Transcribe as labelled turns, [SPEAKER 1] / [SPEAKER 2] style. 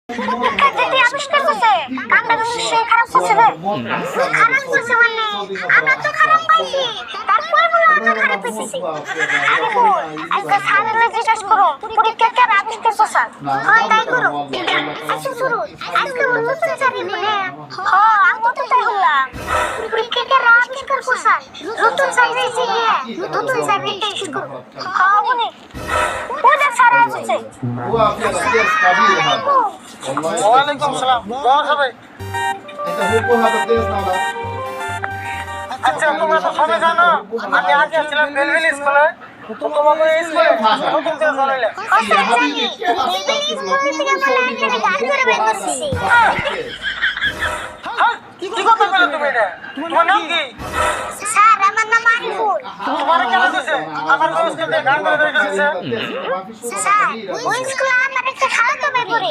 [SPEAKER 1] প্রত্যেকটা আবিষ্কার করছে কামটা তো সে খারাপ করছে রে। খারাপ করছে মানে আমরা তো খারাপ পাইছি, তারপরে বলে আমরা খারাপ পেয়েছি। আরে বল আজকে সামনে জিজ্ঞেস করো পরীক্ষা কে আবিষ্কার করছে? হ্যাঁ তাই করো। আচ্ছা শুরু আজকে বলতো তো জানি বলে হ্যাঁ আমি তো তাই বললাম। পরীক্ষা কে আবিষ্কার করছে নতুন সাইজে গিয়ে নতুন সাইজে টেস্ট করো। হ্যাঁ বলে ওটা সারা আছে।
[SPEAKER 2] هو في الأساس قبيل هذا والله
[SPEAKER 3] ওয়ালাইকুম সালাম সবাই।
[SPEAKER 2] انت هو كل هذا الدرس ولا
[SPEAKER 3] আচ্ছা তোমরা তো সবাই জানো আমি আগে ছিলাম বেলভিল স্কুলে, তো তোমাদের স্কুলে নতুন যে চলে
[SPEAKER 2] يا حبيبي كيف
[SPEAKER 3] কি কথা বলে তুমি এটা? তোমার নাম কি?
[SPEAKER 1] স্যার আমার নাম আরিফুল।
[SPEAKER 3] তোমার কেন দিছে আমার স্কুলে গান করে দিয়েছে?
[SPEAKER 1] স্যার ওই স্কুলে আমার একটা খালাতো ভাই পড়ে।